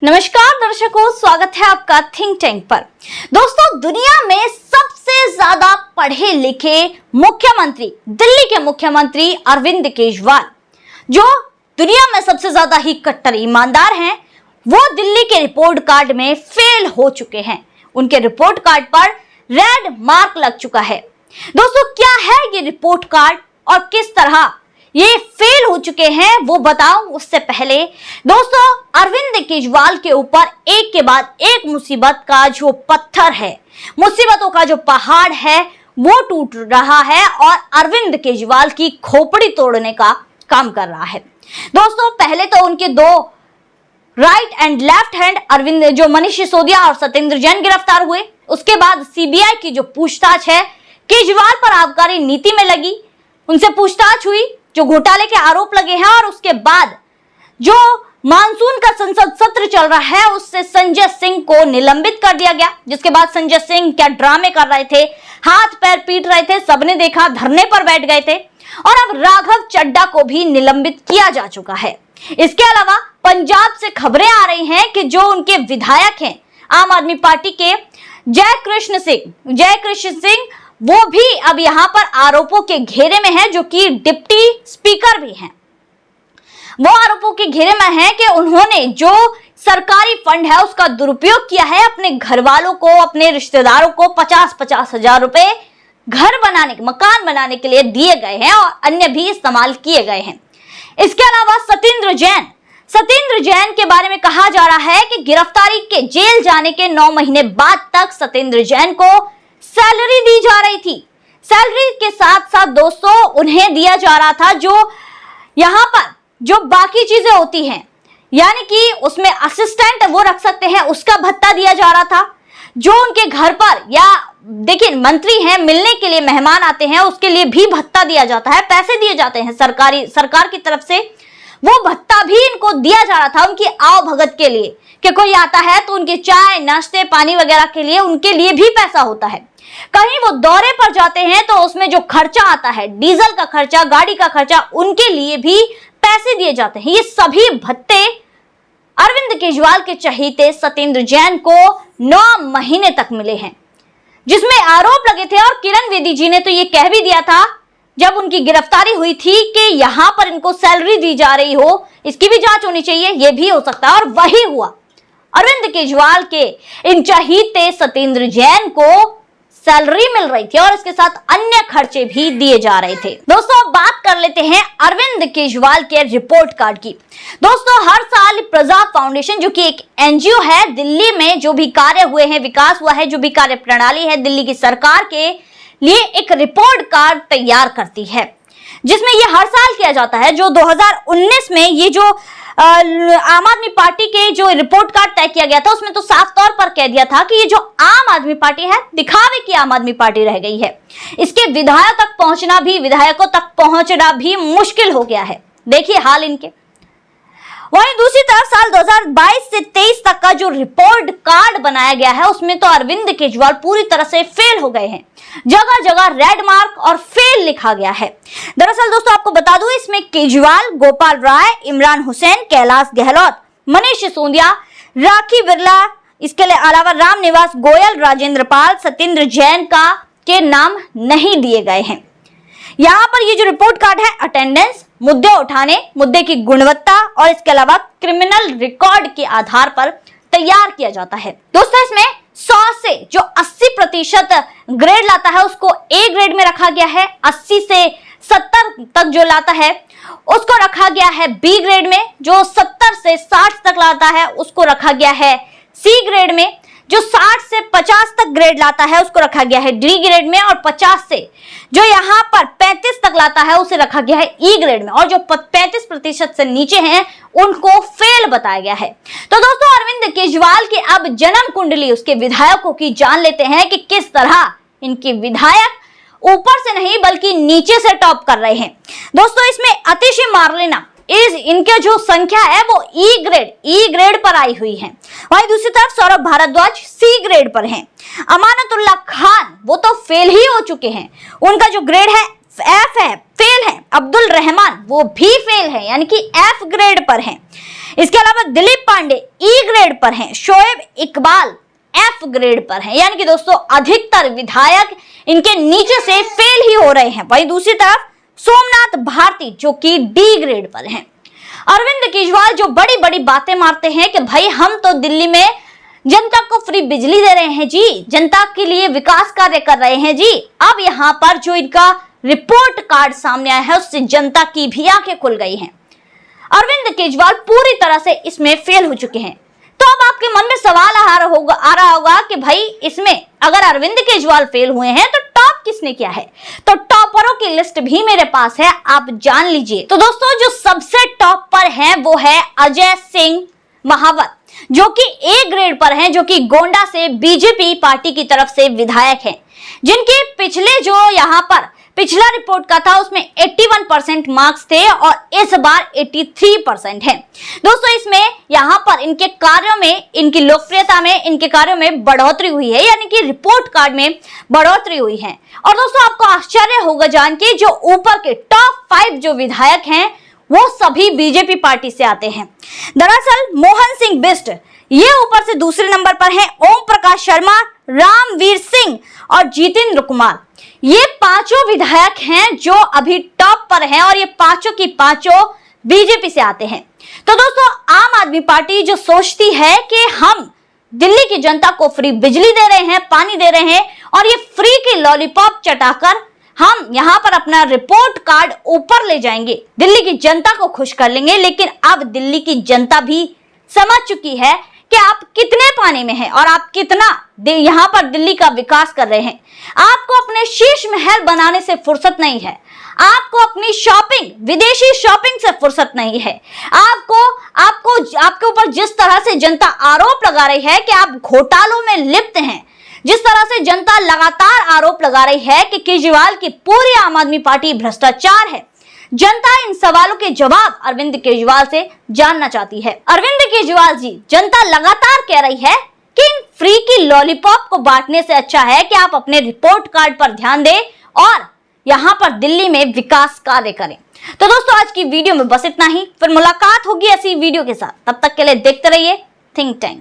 नमस्कार दर्शकों, स्वागत है आपका थिंक टैंक पर। दोस्तों, दुनिया में सबसे ज्यादा पढ़े लिखे मुख्यमंत्री दिल्ली के मुख्यमंत्री अरविंद केजरीवाल, जो दुनिया में सबसे ज्यादा ही कट्टर ईमानदार हैं, वो दिल्ली के रिपोर्ट कार्ड में फेल हो चुके हैं। उनके रिपोर्ट कार्ड पर रेड मार्क लग चुका है। दोस्तों, क्या है ये रिपोर्ट कार्ड और किस तरह ये फेल हो चुके हैं वो बताऊं उससे पहले दोस्तों, अरविंद केजरीवाल के ऊपर एक के बाद एक मुसीबत का जो पत्थर है, मुसीबतों का जो पहाड़ है वो टूट रहा है और अरविंद केजरीवाल की खोपड़ी तोड़ने का काम कर रहा है। दोस्तों, पहले तो उनके दो right and left hand Arvind जो मनीष सिसोदिया और सत्येंद्र जैन गिरफ्तार हुए। उसके बाद सीबीआई की जो पूछताछ है केजरीवाल पर आबकारी नीति में लगी, उनसे पूछताछ हुई, जो घोटाले के आरोप लगे हैं। और उसके बाद जो मानसून का संसद सत्र चल रहा है उससे संजय सिंह को निलंबित कर दिया गया, जिसके बाद संजय सिंह क्या ड्रामे कर रहे थे, हाथ पैर पीट रहे थे, सबने देखा, धरने पर बैठ गए थे। और अब राघव चड्ढा को भी निलंबित किया जा चुका है। इसके अलावा पंजाब से खबरें आ रही हैं कि जो उनके विधायक हैं आम आदमी पार्टी के जयकृष्ण सिंह वो भी अब यहां पर आरोपों के घेरे में है, जो कि डिप्टी स्पीकर भी हैं। वो आरोपों के घेरे में है कि उन्होंने जो सरकारी फंड है उसका दुरुपयोग किया है, अपने घर वालों को, अपने रिश्तेदारों को 50-50 हजार रुपए घर बनाने, मकान बनाने के लिए दिए गए हैं और अन्य भी इस्तेमाल किए गए हैं। इसके अलावा सत्येंद्र जैन के बारे में कहा जा रहा है कि गिरफ्तारी के जेल जाने के 9 महीने बाद तक सत्येंद्र जैन को सैलरी दी जा रही थी। सैलरी के साथ साथ दोस्तों उन्हें दिया जा रहा था जो यहां पर जो बाकी चीजें होती हैं, यानी कि उसमें असिस्टेंट वो रख सकते हैं, उसका भत्ता दिया जा रहा था। जो उनके घर पर या देखिए मंत्री हैं, मिलने के लिए मेहमान आते हैं, उसके लिए भी भत्ता दिया जाता है, पैसे दिए जाते हैं सरकार की तरफ से। वो भत्ता भी इनको दिया जा रहा था उनकी आवभगत के लिए, कि कोई आता है तो उनके चाय नाश्ते पानी वगैरह के लिए उनके लिए भी पैसा होता है। कहीं वो दौरे पर जाते हैं तो उसमें जो खर्चा आता है, डीजल का खर्चा, गाड़ी का खर्चा, उनके लिए भी पैसे दिए जाते हैं। ये सभी भत्ते अरविंद केजरीवाल के चहेते सत्येंद्र जैन को 9 महीने तक मिले हैं, जिसमें आरोप लगे थे। और किरण बेदी जी ने तो ये कह भी दिया था जब उनकी गिरफ्तारी हुई थी कि यहां पर इनको सैलरी दी जा रही हो, इसकी भी जांच होनी चाहिए, ये भी हो सकता है। और वही हुआ, अरविंद केजरीवाल के इन चहीते सत्येंद्र जैन को सैलरी मिल रही थी और इसके साथ अन्य खर्चे भी दिए जा रहे थे। दोस्तों, अब बात कर लेते हैं अरविंद केजरीवाल के रिपोर्ट कार्ड की। दोस्तों, हर साल प्रजा फाउंडेशन, जो कि एक एनजीओ है, दिल्ली में जो भी कार्य हुए हैं, विकास हुआ है, जो भी कार्य प्रणाली है दिल्ली की सरकार के लिए, एक रिपोर्ट कार्ड तैयार करती है, जिसमें ये हर साल किया जाता है। जो 2019 में ये जो आम आदमी पार्टी के जो रिपोर्ट कार्ड तय किया गया था उसमें तो साफ तौर पर कह दिया था कि ये जो आम आदमी पार्टी है दिखावे की आम आदमी पार्टी रह गई है। इसके विधायकों तक पहुंचना भी मुश्किल हो गया है। देखिए हाल इनके। वहीं दूसरी तरफ साल 2022 से 23 तक का जो रिपोर्ट कार्ड बनाया गया है उसमें तो अरविंद केजरीवाल पूरी तरह से फेल हो गए हैं। जगह जगह रेड मार्क और फेल लिखा गया है। दरअसल दोस्तों आपको बता दूं, इसमें केजरीवाल, गोपाल राय, इमरान हुसैन, कैलाश गहलोत, मनीष सिसोदिया, राखी बिरला, इसके अलावा रामनिवास गोयल, राजेंद्र पाल, सत्येंद्र जैन के नाम नहीं दिए गए हैं। यहाँ पर ये जो रिपोर्ट कार्ड है अटेंडेंस, मुद्दे उठाने, मुद्दे की गुणवत्ता और इसके अलावा क्रिमिनल रिकॉर्ड के आधार पर तैयार किया जाता है। दोस्तों, इसमें 100 से जो 80% ग्रेड लाता है उसको ए ग्रेड में रखा गया है। 80 से 70 तक जो लाता है उसको रखा गया है बी ग्रेड में। जो 70 से 60 तक लाता है उसको रखा गया है सी ग्रेड में। जो 60 से 50 तक ग्रेड लाता है उसको रखा गया है डी ग्रेड में। और 50 से जो यहाँ पर 35 तक लाता है उसे रखा गया है ई ग्रेड में। और जो 35% से नीचे हैं उनको फेल बताया गया है। तो दोस्तों, अरविंद केजरीवाल की अब जन्म कुंडली, उसके विधायकों की जान लेते हैं कि किस तरह इनके विधायक ऊपर से नहीं बल्कि नीचे से टॉप कर रहे हैं। दोस्तों, इसमें अतिशी मार्लेना इनके जो संख्या है वो ई ग्रेड पर आई हुई है। वहीं दूसरी तरफ सौरभ भारद्वाज सी ग्रेड पर हैं। अमानतुल्लाह खान वो तो फेल ही हो चुके हैं, उनका जो ग्रेड है एफ है, फेल है। अब्दुल रहमान वो भी फेल है, यानी कि एफ ग्रेड पर हैं। इसके अलावा दिलीप पांडे ई ग्रेड पर हैं। शोएब इकबाल एफ ग्रेड पर हैं। यानी कि दोस्तों अधिकतर विधायक इनके नीचे से फेल ही हो रहे हैं। वहीं दूसरी तरफ सोमनाथ भारती जो कि डी ग्रेड पर हैं। अरविंद केजरीवाल जो बड़ी बड़ी बातें मारते हैं कि भाई हम तो दिल्ली में जनता को फ्री बिजली दे रहे हैं जी, जनता के लिए विकास कार्य कर रहे हैं जी। अब यहाँ पर जो इनका रिपोर्ट कार्ड सामने आया है उससे जनता की भी आंखें खुल गई हैं। अरविंद केजरीवाल पूरी तरह से इसमें फेल हो चुके हैं। तो अब आपके मन में सवाल आ रहा होगा कि भाई इसमें अगर अरविंद केजरीवाल फेल हुए हैं तो टॉप किसने किया है? तो टॉपरों की लिस्ट भी मेरे पास है, आप जान लीजिए। तो दोस्तों जो सबसे टॉप पर है वो है अजय सिंह महावत, जो कि ए ग्रेड पर हैं, जो कि गोंडा से बीजेपी पार्टी की तरफ से विधायक हैं, जिनके पिछले जो यहाँ पर पिछला रिपोर्ट का था उसमें 81% मार्क्स थे और इस बार 83% है। दोस्तों इसमें यहाँ पर इनके कार्यों में, इनकी लोकप्रियता में, इनके कार्यों में बढ़ोतरी हुई है, यानी कि रिपोर्ट कार्ड में बढ़ोतरी हुई है। और दोस्तों आपको आश्चर्य होगा जान के जो ऊपर के टॉप 5 जो विधायक हैं वो सभी बीजेपी पार्टी से आते हैं। दरअसल मोहन सिंह बिष्ट ये ऊपर से दूसरे नंबर पर हैं। ओम प्रकाश शर्मा, रामवीर सिंह और जितेंद्र कुमार ये पांचों विधायक हैं जो अभी टॉप पर हैं और ये पांचों की पांचों बीजेपी से आते हैं। तो दोस्तों आम आदमी पार्टी जो सोचती है कि हम दिल्ली की जनता को फ्री बिजली दे रहे हैं, पानी दे रहे हैं और ये फ्री की लॉलीपॉप चटाकर हम यहाँ पर अपना रिपोर्ट कार्ड ऊपर ले जाएंगे, दिल्ली की जनता को खुश कर लेंगे। लेकिन अब दिल्ली की जनता भी समझ चुकी है कि आप कितने पानी में हैं और आप कितना यहाँ पर दिल्ली का विकास कर रहे हैं। आपको अपने शीश महल बनाने से फुर्सत नहीं है, आपको अपनी शॉपिंग, विदेशी शॉपिंग से फुर्सत नहीं है। आपके ऊपर जिस तरह से जनता आरोप लगा रही है कि आप घोटालों में लिप्त हैं, जिस तरह से जनता लगातार आरोप लगा रही है कि केजरीवाल की पूरी आम आदमी पार्टी भ्रष्टाचार है, जनता इन सवालों के जवाब अरविंद केजरीवाल से जानना चाहती है। अरविंद केजरीवाल जी, जनता लगातार कह रही है कि इन फ्री की लॉलीपॉप को बांटने से अच्छा है कि आप अपने रिपोर्ट कार्ड पर ध्यान दें और यहाँ पर दिल्ली में विकास कार्य करें। तो दोस्तों आज की वीडियो में बस इतना ही, फिर मुलाकात होगी ऐसी वीडियो के साथ। तब तक के लिए देखते रहिए थिंक टैंक।